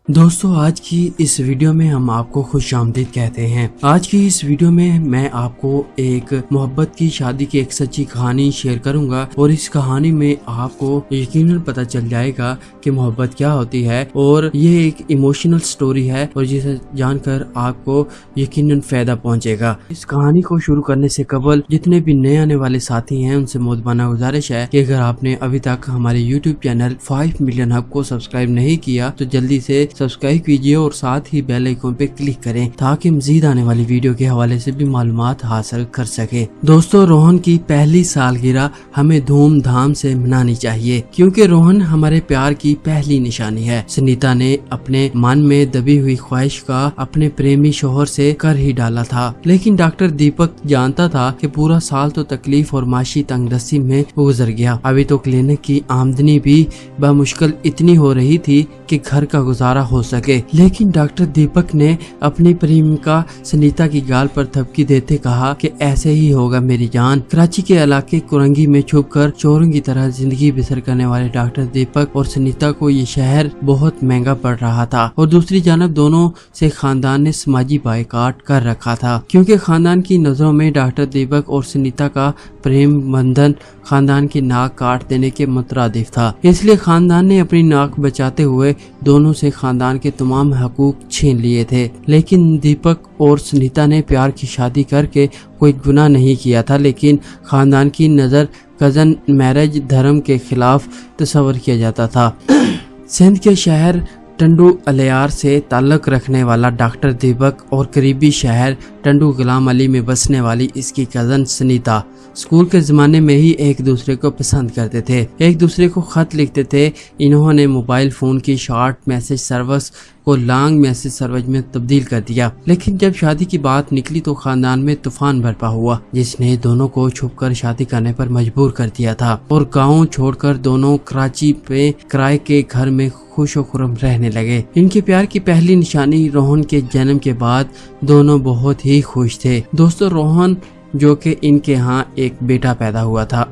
دوستو آج کی اس ویڈیو میں ہم آپ کو خوش آمدید کہتے ہیں۔ آج کی اس ویڈیو میں آپ کو ایک محبت کی شادی کی ایک سچی کہانی شیئر کروں گا، اور اس کہانی میں آپ کو یقیناً پتہ چل جائے گا کہ محبت کیا ہوتی ہے، اور یہ ایک ایموشنل سٹوری ہے اور جسے جان کر آپ کو یقیناً فائدہ پہنچے گا۔ اس کہانی کو شروع کرنے سے قبل جتنے بھی نئے آنے والے ساتھی ہیں ان سے مودبانہ گزارش ہے کہ اگر آپ نے ابھی تک ہمارے یوٹیوب چینل 5 ملین ہب کو سبسکرائب نہیں کیا تو جلدی سے سبسکرائب کیجیے اور ساتھ ہی بیل آئیکن پہ کلک کریں تاکہ مزید آنے والی ویڈیو کے حوالے سے بھی معلومات حاصل کر سکیں۔ دوستو روہن کی پہلی سالگرہ ہمیں دھوم دھام سے منانی چاہیے کیونکہ روہن ہمارے پیار کی پہلی نشانی ہے۔ سنیتا نے اپنے من میں دبی ہوئی خواہش کا اپنے پریمی شوہر سے کر ہی ڈالا تھا، لیکن ڈاکٹر دیپک جانتا تھا کہ پورا سال تو تکلیف اور معاشی تنگ دستی میں گزر گیا۔ ابھی تو کلینک کی آمدنی بھی بمشکل اتنی ہو رہی تھی کہ گھر کا گزارا ہو سکے، لیکن ڈاکٹر دیپک نے اپنی پریمکا سنیتا کی گال پر تھپکی دیتے کہا کہ ایسے ہی ہوگا میری جان۔ کراچی کے علاقے کرنگی میں چھپ کر چوروں کی طرح زندگی بسر کرنے والے ڈاکٹر دیپک اور سنیتا کو یہ شہر بہت مہنگا پڑ رہا تھا، اور دوسری جانب دونوں سے خاندان نے سماجی بائیکاٹ کر رکھا تھا کیونکہ خاندان کی نظروں میں ڈاکٹر دیپک اور سنیتا کا پریم بندھن خاندان کی ناک کاٹ دینے کے مترادف تھا۔ اس لیے خاندان نے اپنی ناک بچاتے ہوئے دونوں سے خاندان کے تمام حقوق چھین لیے تھے، لیکن دیپک اور سنیتا نے پیار کی شادی کر کے کوئی گناہ نہیں کیا تھا، لیکن خاندان کی نظر کزن میرج دھرم کے خلاف تصور کیا جاتا تھا۔ سندھ کے شہر ٹنڈو الیار سے تعلق رکھنے والا ڈاکٹر دیپک اور قریبی شہر ٹنڈو غلام علی میں بسنے والی اس کی کزن سنیتا اسکول کے زمانے میں ہی ایک دوسرے کو پسند کرتے تھے، ایک دوسرے کو خط لکھتے تھے۔ انہوں نے موبائل فون کی شارٹ میسج سروس کو لانگ میسج سروس میں تبدیل کر دیا، لیکن جب شادی کی بات نکلی تو خاندان میں طوفان برپا ہوا جس نے دونوں کو چھپ کر شادی کرنے پر مجبور کر دیا تھا، اور گاؤں چھوڑ کر دونوں کراچی میں کرائے کے گھر میں خوش و خرم رہنے لگے۔ ان کے پیار کی پہلی نشانی روہن کے جنم کے بعد دونوں بہت ہی خوش تھے۔ دوستو روہن جو کہ ان کے ہاں ایک بیٹا پیدا ہوا تھا،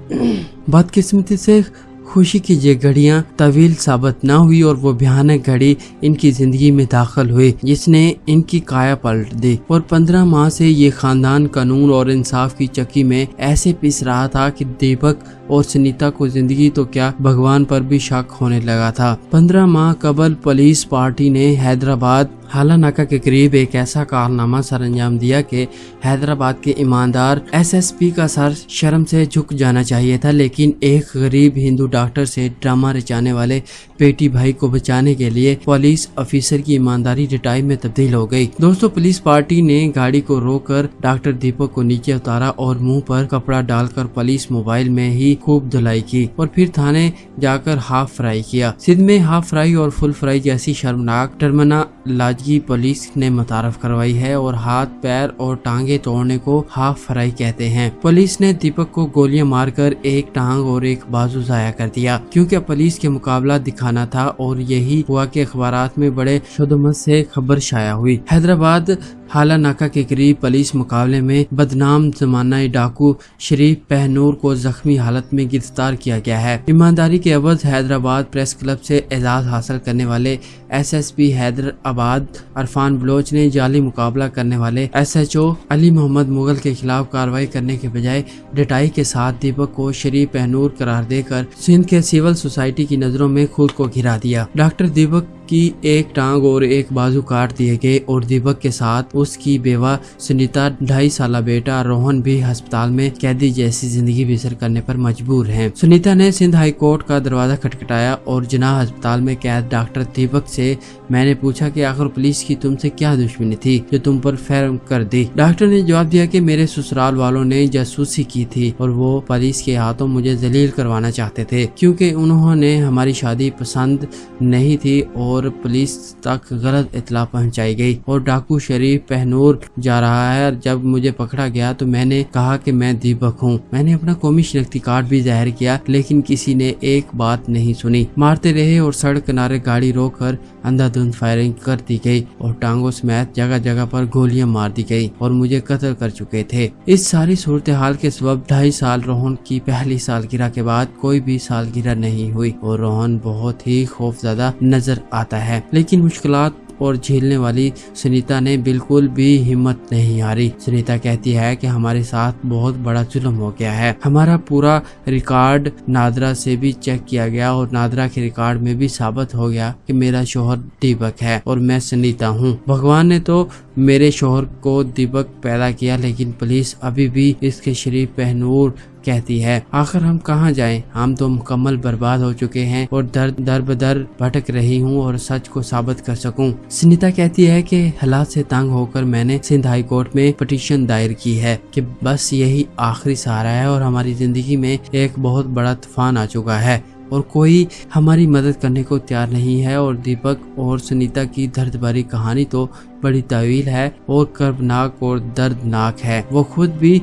بدقسمتی سے خوشی کی یہ گھڑیاں طویل ثابت نہ ہوئی اور وہ بھیانک گھڑی ان کی زندگی میں داخل ہوئی جس نے ان کی کایا پلٹ دی، اور 15 ماہ سے یہ خاندان قانون اور انصاف کی چکی میں ایسے پیس رہا تھا کہ دیپک اور سنیتا کو زندگی تو کیا بھگوان پر بھی شک ہونے لگا تھا۔ 15 ماہ قبل پولیس پارٹی نے حیدرآباد حالہ ناکہ کے قریب ایک ایسا کارنامہ سر انجام دیا کہ حیدرآباد کے ایماندار SSP کا سر شرم سے جھک جانا چاہیے تھا، لیکن ایک غریب ہندو ڈاکٹر سے ڈرامہ رچانے والے پیٹی بھائی کو بچانے کے لیے پولیس افیسر کی ایمانداری رٹائی میں تبدیل ہو گئی۔ دوستو پولیس پارٹی نے گاڑی کو روک کر ڈاکٹر دیپک کو نیچے اتارا اور منہ پر کپڑا ڈال کر پولیس موبائل میں ہی خوب دھلائی کی، اور پھر تھانے جا کر ہاف فرائی کیا۔ سندھ میں ہاف فرائی اور فل فرائی جیسی شرمناک ٹرمینالوجی پولیس نے متعارف کروائی ہے، اور ہاتھ پیر اور ٹانگیں توڑنے کو ہاف فرائی کہتے ہیں۔ پولیس نے دیپک کو گولیاں مار کر ایک ٹانگ اور ایک بازو ضائع کر دیا کیونکہ پولیس کے مقابلہ دکھانا تھا، اور یہی ہوا کہ اخبارات میں بڑے شدمت سے خبر شائع ہوئی۔ حیدرآباد حالہ ناکہ کے قریب پولیس مقابلے میں بدنام زمانہ ڈاکو شریف پہنور کو زخمی حالت میں گرفتار کیا گیا ہے۔ ایمانداری کے عوض حیدرآباد پریس کلب سے اعزاز حاصل کرنے والے SSP حیدرآباد عرفان بلوچ نے جعلی مقابلہ کرنے والے SHO علی محمد مغل کے خلاف کارروائی کرنے کے بجائے ڈٹائی کے ساتھ دیپک کو شریف پہنور قرار دے کر سندھ کے سول سوسائٹی کی نظروں میں خود کو گرا دیا۔ ڈاکٹر دیپک کی ایک ٹانگ اور ایک بازو کاٹ دیے گئے، اور دیپک کے ساتھ اس کی بیوہ سنیتا 2.5 سالہ بیٹا روہن بھی ہسپتال میں قیدی جیسی زندگی بسر کرنے پر مجبور ہیں۔ سنیتا نے سندھ ہائی کورٹ کا دروازہ کھٹکھٹایا اور جناح ہسپتال میں قید ڈاکٹر دیپک سے میں نے پوچھا کہ آخر پولیس کی تم سے کیا دشمنی تھی جو تم پر فائر کر دی؟ ڈاکٹر نے جواب دیا کہ میرے سسرال والوں نے جاسوسی کی تھی اور وہ پولیس کے ہاتھوں مجھے ذلیل کروانا چاہتے تھے کیونکہ انہوں نے ہماری شادی پسند نہیں تھی، اور پولیس تک غلط اطلاع پہنچائی گئی اور ڈاکو شریف پہنور جا رہا ہے۔ جب مجھے پکڑا گیا تو میں نے کہا کہ میں دیپک ہوں۔ میں نے اپنا قومی شناختی کارڈ بھی ظاہر کیا، لیکن کسی نے ایک بات نہیں سنی۔ مارتے رہے اور سڑک کنارے گاڑی روک کر اندھا دھند فائرنگ کر دی گئی اور ٹانگوں سمیت جگہ جگہ پر گولیاں مار دی گئی اور مجھے قتل کر چکے تھے۔ اس ساری صورتحال کے سبب 2.5 سال روہن کی پہلی سالگرہ کے بعد کوئی بھی سالگرہ نہیں ہوئی اور روہن بہت ہی خوفزدہ نظر آتا ہے, لیکن مشکلات اور جھیلنے والی سنیتا نے بالکل بھی ہمت نہیں ہاری. سنیتا کہتی ہے کہ ہمارے ساتھ بہت بڑا ظلم ہو گیا ہے. ہمارا پورا ریکارڈ نادرا سے بھی چیک کیا گیا اور نادرا کے ریکارڈ میں بھی ثابت ہو گیا کہ میرا شوہر دیپک ہے اور میں سنیتا ہوں. بھگوان نے تو میرے شوہر کو دیپک پیدا کیا, لیکن پولیس ابھی بھی اس کے شریف پہنور کہتی ہے. آخر ہم کہاں جائیں, ہم تو مکمل برباد ہو چکے ہیں اور در بدر بھٹک رہی ہوں اور سچ کو ثابت کر سکوں. سنیتا کہتی ہے کہ حالات سے تنگ ہو کر میں نے سندھ ہائی کورٹ میں پٹیشن دائر کی ہے کہ بس یہی آخری سہارا ہے اور ہماری زندگی میں ایک بہت بڑا طوفان آ چکا ہے اور کوئی ہماری مدد کرنے کو تیار نہیں ہے. اور دیپک اور سنیتا کی درد بھری کہانی تو بڑی طویل ہے اور کربناک اور دردناک ہے. وہ خود بھی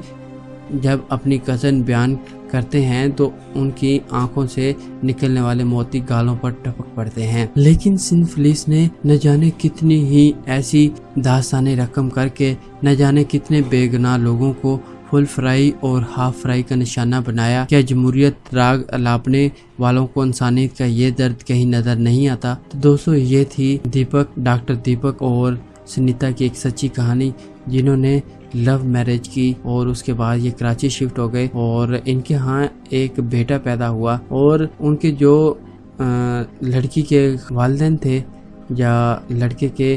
جب اپنی کزن بیان کرتے ہیں تو ان کی آنکھوں سے نکلنے والے موتی گالوں پر ٹپک پڑتے ہیں. لیکن سندھ پولیس نے نہ جانے کتنی ہی ایسی داستانیں رقم کر کے نہ جانے کتنے بے گناہ لوگوں کو فل فرائی اور ہاف فرائی کا نشانہ بنایا. کیا جمہوریت راگ الاپنے والوں کو انسانیت کا یہ درد کہیں نظر نہیں آتا؟ تو دوستو, یہ تھی ڈاکٹر دیپک اور سنیتا کی ایک سچی کہانی, جنہوں نے لو میرج کی اور اس کے بعد یہ کراچی شفٹ ہو گئے اور ان کے ہاں ایک بیٹا پیدا ہوا. اور ان کے جو لڑکی کے والدین تھے یا لڑکے کے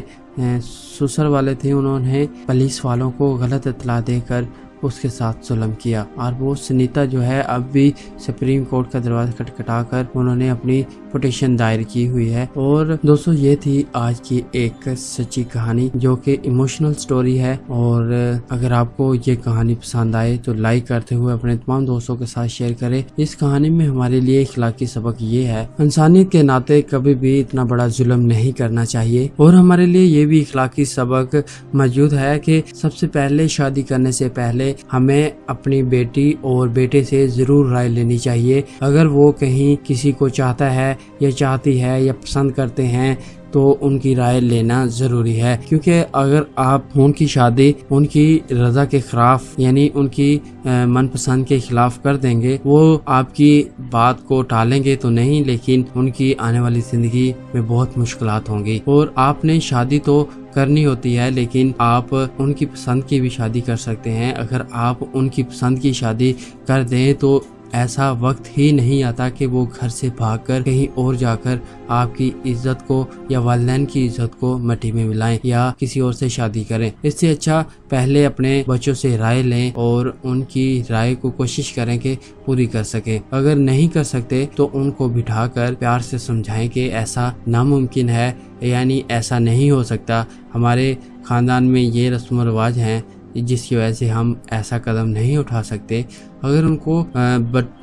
سسر والے تھے, انہوں نے پولیس والوں کو غلط اطلاع دے کر اس کے ساتھ ظلم کیا. اور وہ سنیتا جو ہے اب بھی سپریم کورٹ کا دروازہ کھٹکھٹا کر انہوں نے اپنی پٹیشن دائر کی ہوئی ہے. اور دوستو, یہ تھی آج کی ایک سچی کہانی جو کہ ایموشنل سٹوری ہے. اور اگر آپ کو یہ کہانی پسند آئے تو لائک کرتے ہوئے اپنے تمام دوستوں کے ساتھ شیئر کریں. اس کہانی میں ہمارے لیے اخلاقی سبق یہ ہے, انسانیت کے ناطے کبھی بھی اتنا بڑا ظلم نہیں کرنا چاہیے. اور ہمارے لیے یہ بھی اخلاقی سبق موجود ہے کہ سب سے پہلے شادی کرنے سے پہلے ہمیں اپنی بیٹی اور بیٹے سے ضرور رائے لینی چاہیے. اگر وہ کہیں کسی کو چاہتا ہے یا چاہتی ہے یا پسند کرتے ہیں تو ان کی رائے لینا ضروری ہے, کیونکہ اگر آپ ان کی شادی ان کی رضا کے خلاف یعنی ان کی من پسند کے خلاف کر دیں گے, وہ آپ کی بات کو ٹالیں گے تو نہیں, لیکن ان کی آنے والی زندگی میں بہت مشکلات ہوں گی. اور آپ نے شادی تو کرنی ہوتی ہے, لیکن آپ ان کی پسند کی بھی شادی کر سکتے ہیں. اگر آپ ان کی پسند کی شادی کر دیں تو ایسا وقت ہی نہیں آتا کہ وہ گھر سے بھاگ کر کہیں اور جا کر آپ کی عزت کو یا والدین کی عزت کو مٹی میں ملائیں یا کسی اور سے شادی کریں. اس سے اچھا پہلے اپنے بچوں سے رائے لیں اور ان کی رائے کو کوشش کریں کہ پوری کر سکیں. اگر نہیں کر سکتے تو ان کو بٹھا کر پیار سے سمجھائیں کہ ایسا ناممکن ہے, یعنی ایسا نہیں ہو سکتا. ہمارے خاندان میں یہ رسم و رواج ہیں جس کی وجہ سے ہم ایسا قدم نہیں اٹھا سکتے. اگر ان کو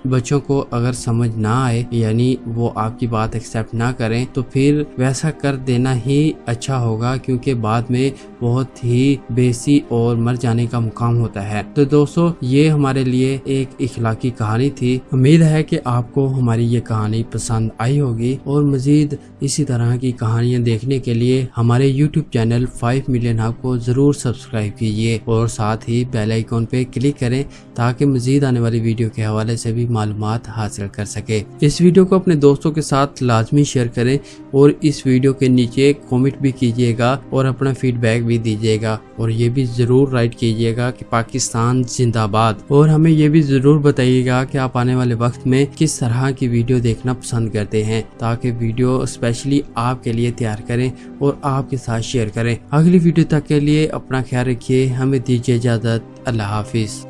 بچوں کو اگر سمجھ نہ آئے یعنی وہ آپ کی بات ایکسیپٹ نہ کریں تو پھر ویسا کر دینا ہی اچھا ہوگا, کیونکہ بعد میں بہت ہی بےسی اور مر جانے کا مقام ہوتا ہے. تو دوستو, یہ ہمارے لیے ایک اخلاقی کہانی تھی. امید ہے کہ آپ کو ہماری یہ کہانی پسند آئی ہوگی اور مزید اسی طرح کی کہانیاں دیکھنے کے لیے ہمارے یوٹیوب چینل 5 ملین ہب کو ضرور سبسکرائب کیجیے اور ساتھ ہی بیل آئیکن پہ کلک کریں تاکہ مزید آنے والی ویڈیو کے حوالے سے بھی معلومات حاصل کر سکے. اس ویڈیو کو اپنے دوستوں کے ساتھ لازمی شیئر کریں اور اس ویڈیو کے نیچے کامنٹ بھی کیجیے گا اور اپنا فیڈ بیک بھی دیجیے گا, اور یہ بھی ضرور رائٹ کیجیے گا کہ پاکستان زندہ باد. اور ہمیں یہ بھی ضرور بتائیے گا کہ آپ آنے والے وقت میں کس طرح کی ویڈیو دیکھنا پسند کرتے ہیں, تاکہ ویڈیو اسپیشلی آپ کے لیے تیار کریں اور آپ کے ساتھ شیئر کریں. اگلی ویڈیو تک کے لیے اپنا خیال رکھیے. ہمیں دیجیے اجازت. اللہ حافظ.